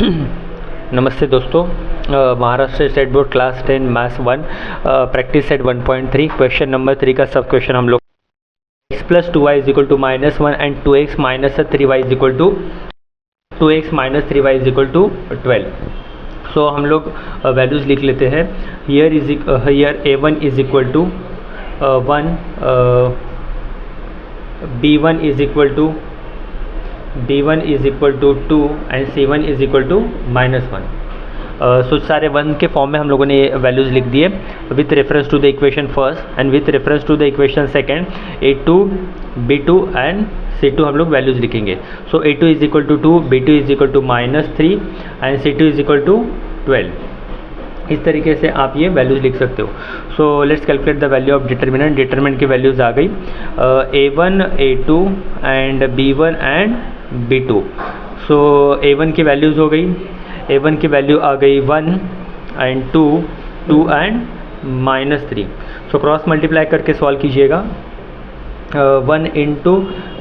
नमस्ते दोस्तों। Maharashtra state board class 10 maths 1 practice set 1.3 question number 3 का सब क्वेश्चन हम लोग x plus 2y is equal to -1 and 2x minus 3y is equal to 2x minus 3y is equal to 12। So हम लोग values लिख लेते हैं। Here a1 is equal to 1, b1 is equal to 2 and c1 is equal to -1। So सारे 1 के form में हम लोगों ने वैल्यूज़ लिख दिए with reference to the equation first and with reference to the equation second. a2 b2 and c2 हम लोग वैल्यूज़ लिखेंगे। So a2 is equal to 2, b2 is equal to -3 and c2 is equal to 12। इस तरीके से आप ये values लिख सकते हो। So let's calculate the value of determinant. Determinant की वैल्यूज़ आ गई a1 a2 and b1 and b2। So a1 की वैल्यूज़ हो गई, a1 की वैल्यू आ गई 1 and 2 and -3। So cross multiply करके सॉल्व कीजिएगा। 1 इंटू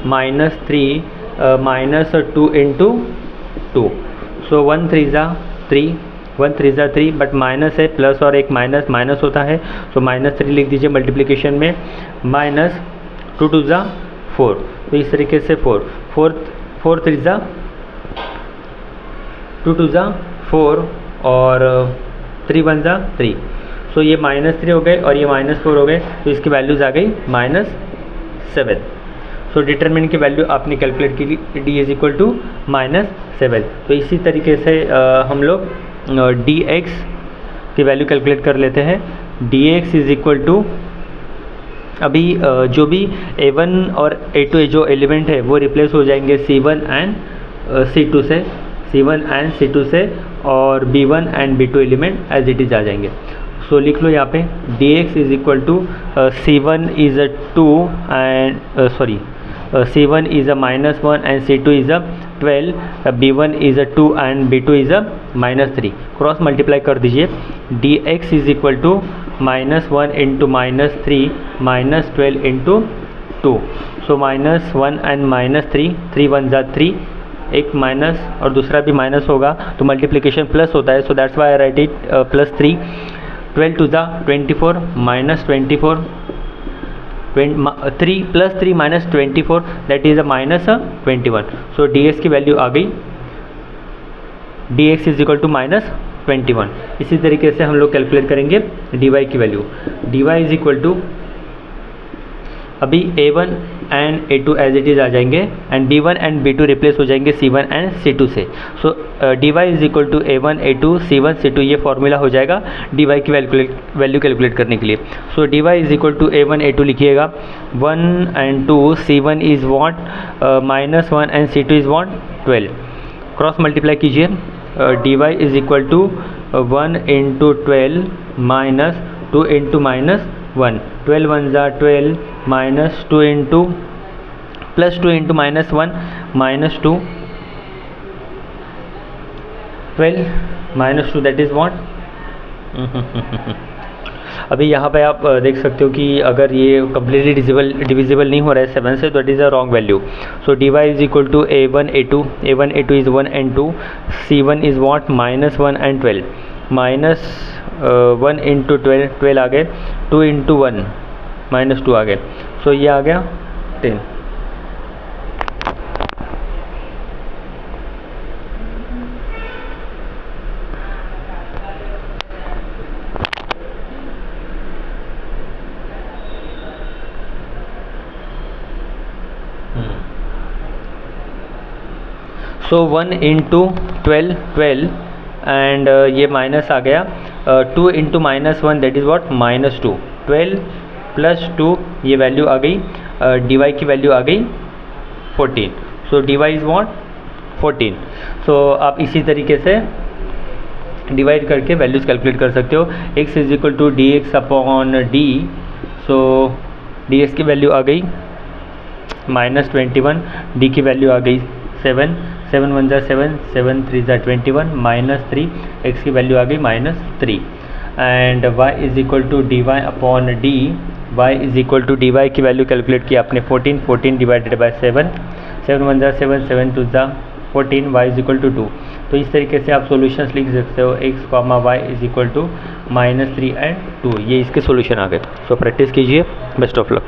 -3 माइनस 2 इंटू 2। सो 1 3 ज़ा 3, 1 3 ज़ा 3, बट माइनस है, प्लस और एक माइनस होता है। सो -3 लिख दीजिए मल्टीप्लिकेशन में, माइनस 2 2 ज़ा 4। तो इस तरीके से 4 3 ज़ा 2 2 ज़ा 4 और 3 1 ज़ा 3। सो ये -3 हो गए और ये -4 हो गए, तो इसकी वैल्यूज़ आ गई -7। सो डिटरमिनेंट की वैल्यू आपने कैलकुलेट की, d इज इक्वल टू -7। तो इसी तरीके से हम लोग dx की वैल्यू कैलकुलेट कर लेते हैं। dx इज इक्वल टू, अभी जो भी a1 और a2 जो एलिमेंट है वो रिप्लेस हो जाएंगे c1 एंड c2 से, और b1 and b2 element as it is आ जाएंगे। सो लिख लो यहाँ पे dx is equal to c1 is a 2 and c1 is a -1 and c2 is a 12, b1 is a 2 and b2 is a -3। Cross multiply कर दीजिए। dx is equal to -1 into -3 -12 into 2। So -1 and -3, 3 1 ज़ा 3, एक minus और दूसरा भी minus होगा तो multiplication plus होता है। So that's why I right it +3। 12 2 ज़ा 24 -24, 3 + 3 -24 that is a -21। So dx की वैल्यू आ गई, dx इज इक्वल टू -21। इसी तरीके से हम लोग कैलकुलेट करेंगे dy की value. dy is equal to, अभी a1 and a2 as it is आ जाएंगे and b1 and b2 replace हो जाएंगे c1 एंड c2 से। So dy is equal to a1 a2 c1 c2, ये फॉर्मूला हो जाएगा dy की वैल्यू कैलकुलेट करने के लिए। So dy is equal to a1 a2 लिखिएगा, 1 and 2, c1 is what -1 and c2 is what 12। Cross multiply कीजिए। dy is equal to 1 into 12 minus 2 into -1, 12 1 ज़ा 12 minus 2 into +2 into -1 -2, 12 -2 that is what. अभी यहाँ पे आप देख सकते हो कि अगर ये कम्प्लीटली डिविजिबल नहीं हो रहा है 7 से, तो it is a wrong value. So dy is equal to a1 a2 is 1 and 2, c1 is what -1 and 12, -1 into 12 आ गए, 2 इंटू 1 -2 आ गए। सो ये आ गया 10। सो 1 इंटू 12 एंड ये माइनस आ गया, 2 इंटू -1 दैट इज़ वॉट -2, 12 + 2 ये वैल्यू आ गई, dy की वैल्यू आ गई 14। सो dy इज़ वॉट 14। सो आप इसी तरीके से डिवाइड करके वैल्यूज़ कैलकुलेट कर सकते हो। x is equal to dx upon d। So dx की वैल्यू आ गई -21, d की वैल्यू आ गई 7 1 ज़ा 7, 7 3 ज़ा 21 -3, x की वैल्यू आ गई -3 and y is equal to dy upon d। y is equal to dy की वैल्यू कैलकुलेट की आपने 14 डिवाइडेड बाय 7, 7 1 ज़ा 7, 7 2 ज़ा 14 y इज इक्वल टू 2। तो इस तरीके से आप सॉल्यूशंस लिख सकते हो, x, y is equal to -3 and 2। ये इसके सॉल्यूशन आ गए। सो प्रैक्टिस कीजिए। Best of luck.